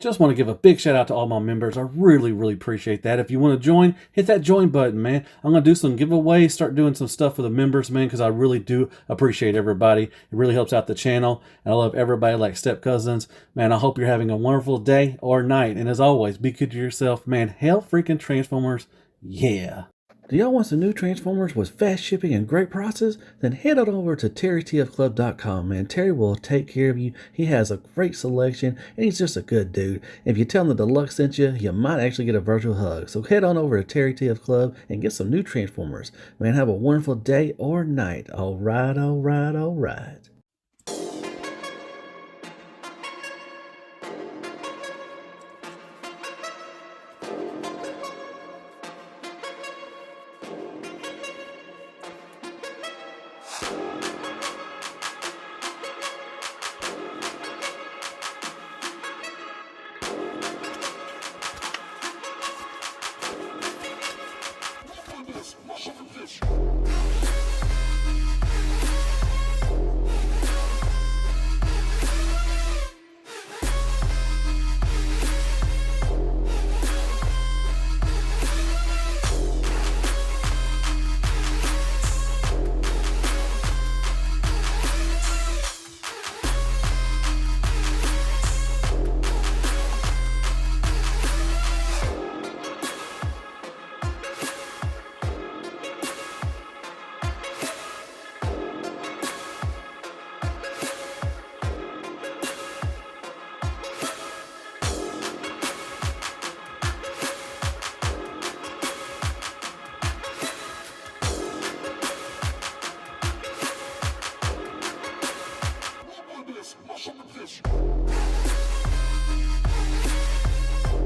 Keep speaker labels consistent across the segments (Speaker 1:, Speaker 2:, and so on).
Speaker 1: Just want to give a big shout out to all my members. I really appreciate that. If you want to join, hit that join button, man. I'm going to do some giveaways, start doing some stuff for the members, man, because I really do appreciate everybody. It really helps out the channel, and I love everybody like step cousins. Man, I hope you're having a wonderful day or night, and as always, be good to yourself, man. Hell freaking Transformers, yeah. Do y'all want some new Transformers with fast shipping and great prices? Then head on over to TerryTFClub.com, man. Terry will take care of you. He has a great selection, and he's just a good dude. If you tell him the Deluxe sent you, you might actually get a virtual hug. So head on over to Terry TF Club and get some new Transformers. Man, have a wonderful day or night. All right.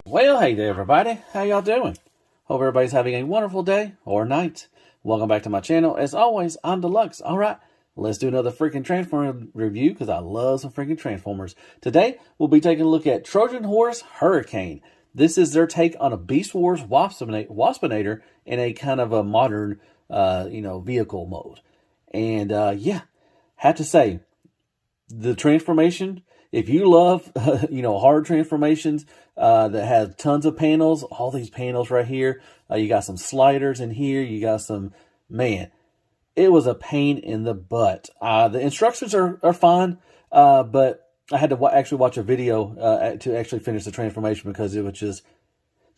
Speaker 1: Well, hey there, everybody. How y'all doing? Hope everybody's having a wonderful day or night. Welcome back to my channel. As always, I'm Deluxe. All right, let's do another freaking Transformer review because I love some freaking Transformers. Today, we'll be taking a look at Trojan Horse Hurricane. This is their take on a Beast Wars Waspinator in a kind of a modern, vehicle mode. And yeah, have to say, the transformation, if you love, hard transformations that have tons of panels, all these panels right here, you got some sliders in here, you got some, man, it was a pain in the butt. The instructions are fine, but I had to actually watch a video to actually finish the transformation because it was just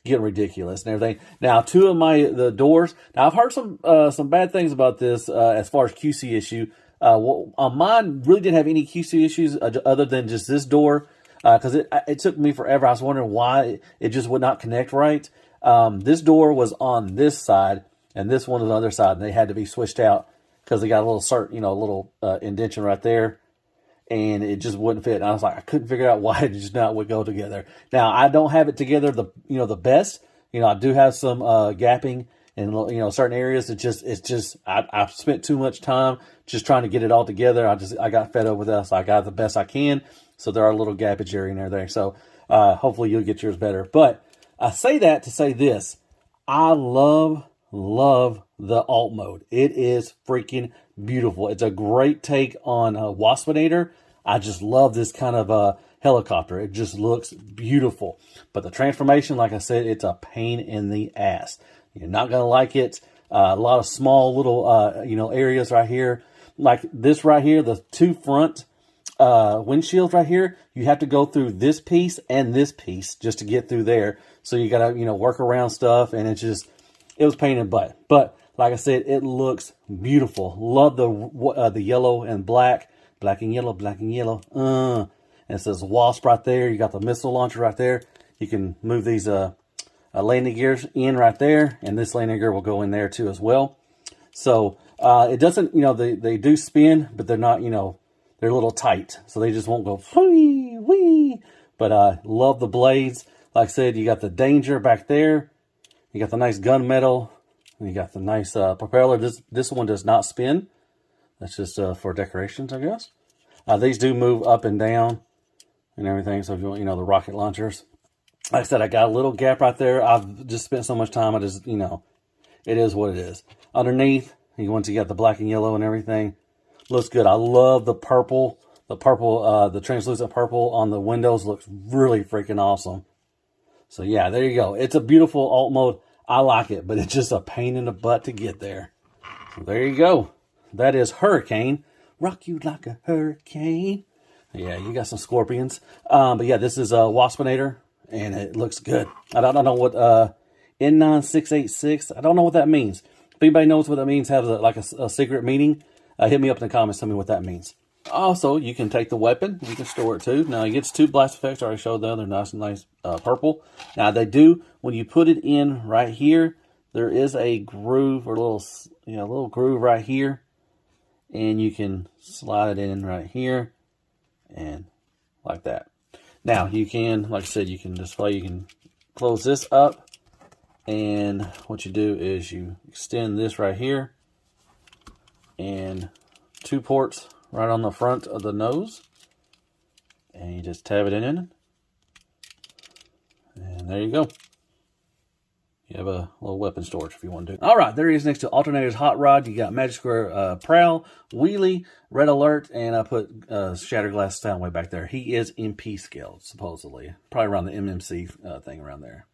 Speaker 1: getting ridiculous and everything. Now, two of the doors, now I've heard some bad things about this as far as QC issue. Mine really didn't have any QC issues other than just this door, because it took me forever. I was wondering why it just would not connect right. This door was on this side, and this one was on the other side, and they had to be switched out because they got a little indentation right there, and it just wouldn't fit. And I was like, I couldn't figure out why it just not would go together. Now, I don't have it together the best. I do have some gapping in certain areas. I've spent too much time just trying to get it all together. I got fed up with that, so I got the best I can. So there are a little gappage area in there. So hopefully you'll get yours better. But I say that to say this: I love the alt mode. It is freaking beautiful. It's a great take on Waspinator. I just love this kind of helicopter. It just looks beautiful. But the transformation, like I said, it's a pain in the ass. You're not going to like it. A lot of small little, areas right here. Like this right here, the two front windshields right here, you have to go through this piece and this piece just to get through there. So you got to, work around stuff, and it was pain in the butt. But like I said, it looks beautiful. Love the yellow and black and yellow, and it says Wasp right there. You got the missile launcher right there. You can move these landing gears in right there, and this landing gear will go in there too as well. So it doesn't, they do spin, but they're not, they're a little tight, so they just won't go wee. But I love the blades. Like I said, you got the Danger back there. You got the nice gunmetal. You got the nice propeller. This one does not spin. That's just for decorations, I guess. These do move up and down and everything. So if you want, the rocket launchers. Like I said, I got a little gap right there. I've just spent so much time. It is what it is. Underneath, once you got the black and yellow and everything, looks good. I love the purple the purple, the translucent purple on the windows looks really freaking awesome. So yeah, there you go. It's a beautiful alt mode. I like it, but it's just a pain in the butt to get there. So there you go. That is Hurricane. Rock you like a hurricane. Yeah, you got some scorpions. But yeah, this is a Waspinator, and it looks good. I don't know what N9686. I don't know what that means. If anybody knows what that means, have a secret meaning, hit me up in the comments. Tell me what that means. Also, you can take the weapon. You can store it too. Now, it gets 2 blast effects. I already showed them. They're nice purple. Now, they do, when you put it in right here, there is a groove or little groove right here. And you can slide it in right here. And like that. Now, you can, like I said, you can close this up. And what you do is you extend this right here. And 2 ports right on the front of the nose, and you just tab it in, and there you go. You have a little weapon storage if you want to do. All right, there he is next to Alternator's Hot Rod. You got Magic Square Prowl, Wheelie, Red Alert, and I put Shattered Glass Soundwave back there. He is MP scaled, supposedly. Probably around the MMC thing around there.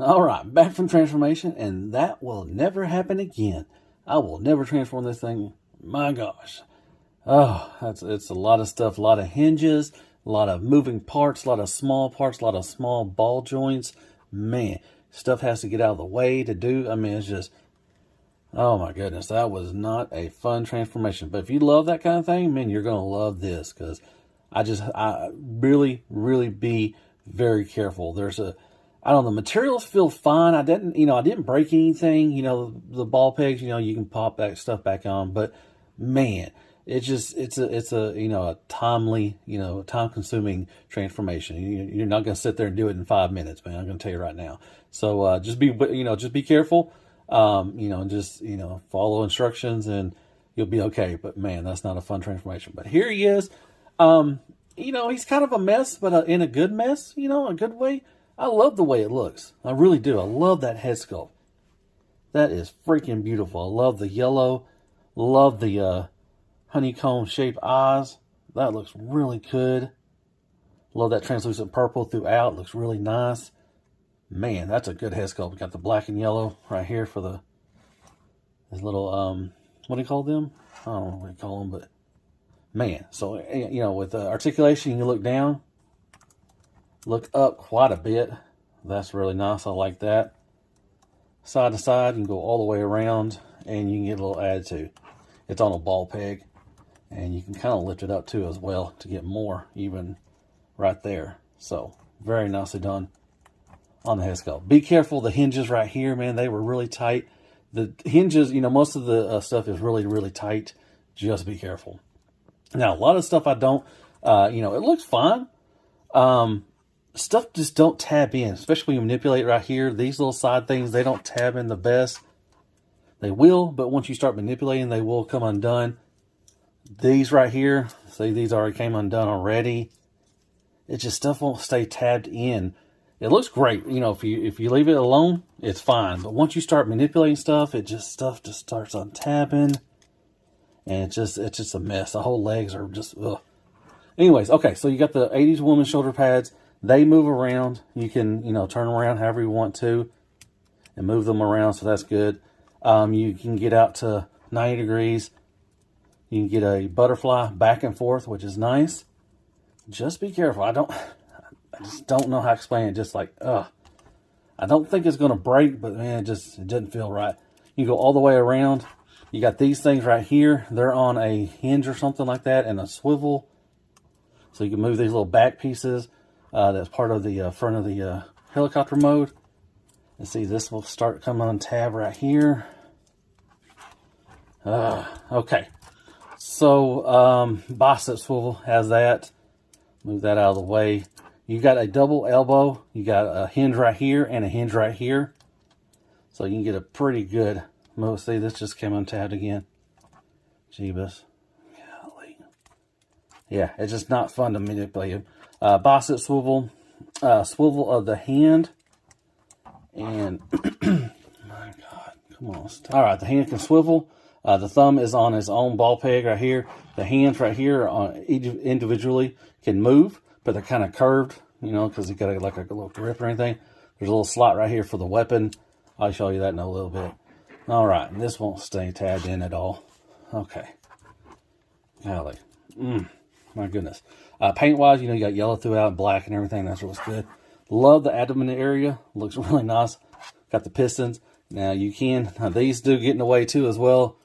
Speaker 1: All right, back from transformation, and that will never happen again. I will never transform this thing. My gosh. Oh, it's a lot of stuff, a lot of hinges, a lot of moving parts, a lot of small parts, a lot of small ball joints. Man, stuff has to get out of the way to do. I mean, it's just, oh my goodness, that was not a fun transformation. But if you love that kind of thing, man, you're going to love this, because I really, really be very careful. I don't know, the materials feel fine. I didn't break anything. The ball pegs, you can pop that stuff back on, but man, it's a timely, time consuming transformation. You're not going to sit there and do it in 5 minutes, man. I'm going to tell you right now. So, just be careful, just follow instructions and you'll be okay. But man, that's not a fun transformation. But here he is. He's kind of a mess, but in a good mess, a good way. I love the way it looks. I really do. I love that head sculpt. That is freaking beautiful. I love the yellow. Love the honeycomb shaped eyes. That looks really good. Love that translucent purple throughout. Looks really nice. Man, that's a good head sculpt. We got the black and yellow right here for this little, what do you call them? I don't know what you call them, but man. So, with articulation, you can look down, look up quite a bit. That's really nice. I like that. Side to side, you can go all the way around, and you can get a little attitude. It's on a ball peg, and you can kind of lift it up too as well to get more even right there. So very nicely done on the head sculpt. Be careful, the hinges right here, man, they were really tight. The hinges, most of the stuff is really, really tight. Just be careful. Now, a lot of stuff I don't, it looks fine. Stuff just don't tab in, especially when you manipulate right here. These little side things, they don't tab in the best. They will, but once you start manipulating, they will come undone. These right here, see, these already came undone already. It just, stuff won't stay tabbed in. It looks great, if you leave it alone, it's fine. But once you start manipulating stuff, stuff just starts untabbing, and it's just a mess. The whole legs are just ugh. Anyways, okay, so you got the 80s woman shoulder pads. They move around. You can, turn around however you want to and move them around, so that's good. You can get out to 90 degrees. You can get a butterfly back and forth, which is nice. Just be careful. I just don't know how to explain it. Just like, I don't think it's going to break, but man, it didn't feel right. You go all the way around. You got these things right here. They're on a hinge or something like that and a swivel. So you can move these little back pieces. That's part of the front of the helicopter mode. And see, this will start coming on tab right here. Okay. So, bicep swivel has that. Move that out of the way. You got a double elbow. You got a hinge right here and a hinge right here. So you can get a pretty good move. See, this just came untabbed again. Jeebus. Golly. Yeah, it's just not fun to manipulate. Bicep swivel. Swivel of the hand. And, my God, come on. All right, the hand can swivel. The thumb is on its own ball peg right here. The hands right here on each individually can move, but they're kind of curved, because you got a little grip or anything. There's a little slot right here for the weapon. I'll show you that in a little bit. All right, and this won't stay tabbed in at all. Okay. Golly. My goodness. Paint-wise, you got yellow throughout and black and everything. That's what's good. Love the abdomen area. Looks really nice. Got the pistons. Now, these do get in the way too as well.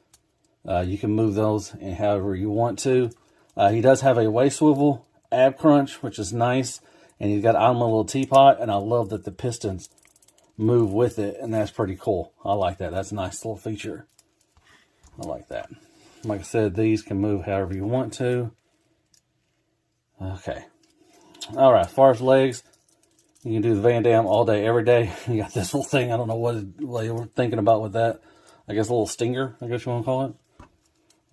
Speaker 1: You can move those in however you want to. He does have a waist swivel, ab crunch, which is nice. And he's got on a little teapot. And I love that the pistons move with it. And that's pretty cool. I like that. That's a nice little feature. I like that. Like I said, these can move however you want to. Okay. All right. As far as legs, you can do the Van Damme all day, every day. You got this little thing. I don't know what you were thinking about with that. I guess a little stinger, I guess you want to call it.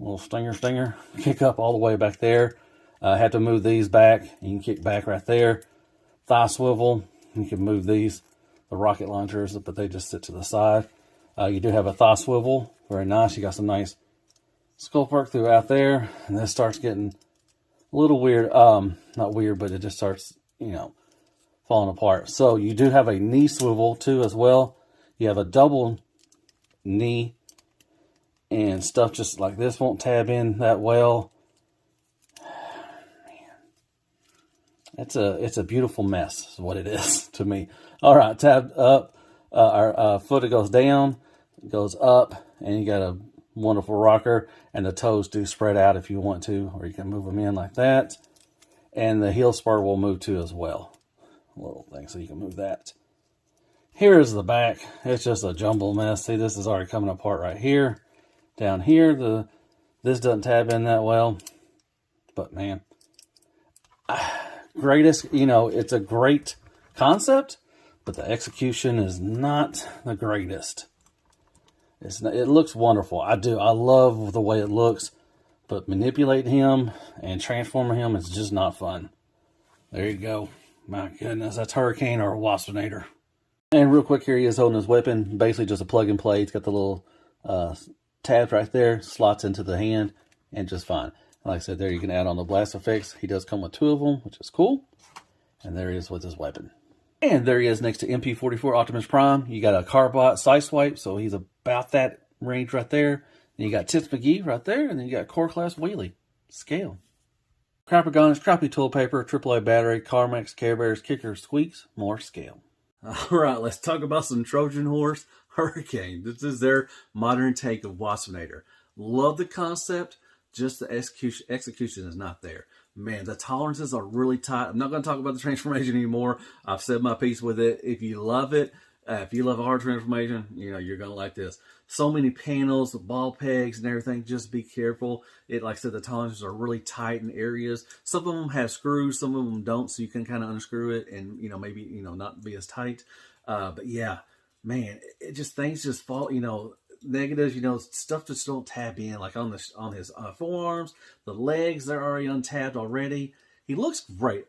Speaker 1: A little stinger. Kick up all the way back there. Have to move these back. You can kick back right there. Thigh swivel. You can move these, the rocket launchers, but they just sit to the side. You do have a thigh swivel. Very nice. You got some nice sculpt work throughout there. And this starts getting a little weird. Not weird, but it just starts, falling apart. So you do have a knee swivel too as well. You have a double knee, and stuff just like this won't tab in that well. It's a beautiful mess is what it is to me. All right, tab up. Our foot, it goes down, it goes up, and you got a wonderful rocker, and the toes do spread out if you want to, or you can move them in like that. And the heel spur will move too as well. Little thing, so you can move that. Here's the back. It's just a jumble mess. See, this is already coming apart right here. Down here, this doesn't tab in that well. But man, greatest, you know, it's a great concept, but the execution is not the greatest. It looks wonderful. I love the way it looks, but manipulating him and transforming him is just not fun. There you go. My goodness, that's Hurricane or Waspinator. And real quick, here he is holding his weapon. Basically just a plug and play. It's got the little tabs right there. Slots into the hand and just fine. Like I said, there you can add on the blast effects. He does come with 2 of them, which is cool. And there he is with his weapon. And there he is next to MP44 Optimus Prime. You got a Carbot side swipe, so he's about that range right there. Then you got Tits McGee right there, and then you got Core Class Wheelie. Scale. Crapagon is crappy toilet paper, AAA battery, Carmex, Care Bears, Kicker, Squeaks, more scale. All right, let's talk about some Trojan Horse Hurricane. This is their modern take of Waspinator. Love the concept, just the execution is not there. Man, the tolerances are really tight. I'm not going to talk about the transformation anymore. I've said my piece with it. If you love it, if you love a hard transformation, you know, you're going to like this. So many panels, the ball pegs and everything. Just be careful. Like I said, the tolerances are really tight in areas. Some of them have screws, some of them don't, so you can kind of unscrew it and, you know, maybe, you know, not be as tight. But yeah, man, things just fall, you know, negatives, you know, stuff just don't tab in, like on his forearms, the legs, they're already untabbed already. He looks great,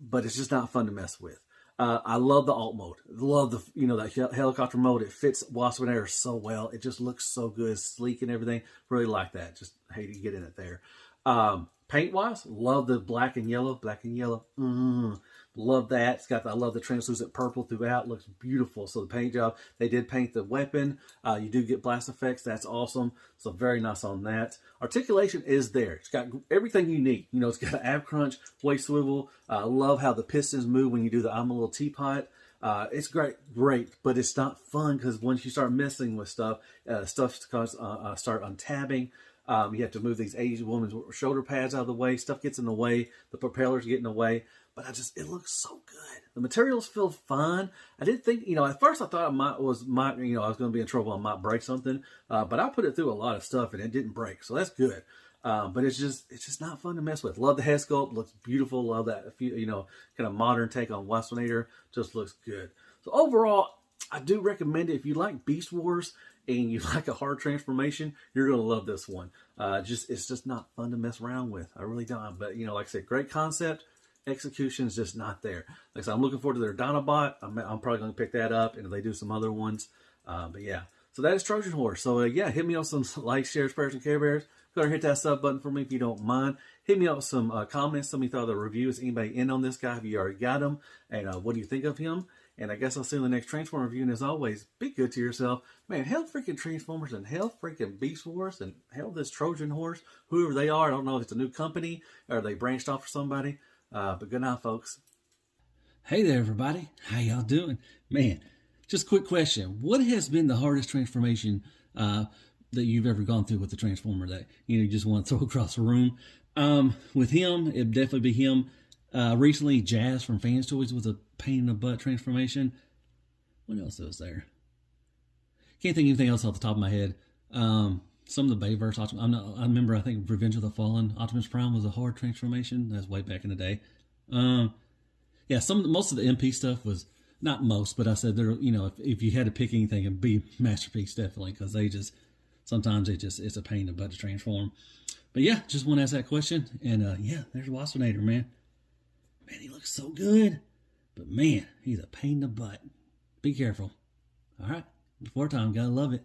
Speaker 1: but it's just not fun to mess with. I love the alt mode. Love the, you know, that helicopter mode. It fits Waspinator so well. It just looks so good, sleek and everything. Really like that. Just hate to get in it there. Paint wise, love the black and yellow. Love that. I love the translucent purple throughout. Looks beautiful. So the paint job, they did paint the weapon. You do get blast effects. That's awesome. So very nice on that. Articulation is there. It's got everything you need. You know, it's got an ab crunch, waist swivel. I love how the pistons move when you do the I'm a little teapot. It's great, but it's not fun because once you start messing with stuff, stuff start untabbing. You have to move these Asian woman's shoulder pads out of the way. Stuff gets in the way. The propellers get in the way. But it looks so good. The materials feel fine. I didn't think, you know, at first I thought I was going to be in trouble. I might break something. But I put it through a lot of stuff and it didn't break. So that's good. But it's just not fun to mess with. Love the head sculpt. Looks beautiful. Love that, you know, kind of modern take on Waspinator. Just looks good. So overall, I do recommend it. If you like Beast Wars and you like a hard transformation, you're going to love this one. It's just not fun to mess around with. I really don't. But, you know, like I said, great concept. Execution is just not there. Like I said, I'm looking forward to their Dinobot. I'm probably going to pick that up, and if they do some other ones. But yeah, so that is Trojan Horse. So yeah, hit me up some likes, shares, prayers, and Care Bears. Go ahead and hit that sub button for me if you don't mind. Hit me up with some comments. Tell me thought of the review. Is anybody in on this guy? Have you already got him? And what do you think of him? And I guess I'll see you in the next Transformer review. And as always, be good to yourself. Man, hell freaking Transformers and hell freaking Beast Wars and hell this Trojan Horse, whoever they are. I don't know if it's a new company or they branched off for somebody. But good night, folks. Hey there, everybody. How y'all doing? Man, just a quick question. What has been the hardest transformation that you've ever gone through with the Transformer that you just want to throw across the room? With him, it'd definitely be him. Recently, Jazz from Fans Toys was a pain in the butt transformation. What else was there? Can't think of anything else off the top of my head. Some of the Bayverse, I remember, I think Revenge of the Fallen, Optimus Prime was a hard transformation. That's way back in the day. Yeah, most of the MP stuff was, not most, but I said there, you know, if you had to pick anything, it'd be Masterpiece, definitely, because sometimes it's a pain in the butt to transform. But yeah, just want to ask that question. And yeah, there's Waspinator, man. Man, he looks so good. But man, he's a pain in the butt. Be careful. All right, before time, gotta love it.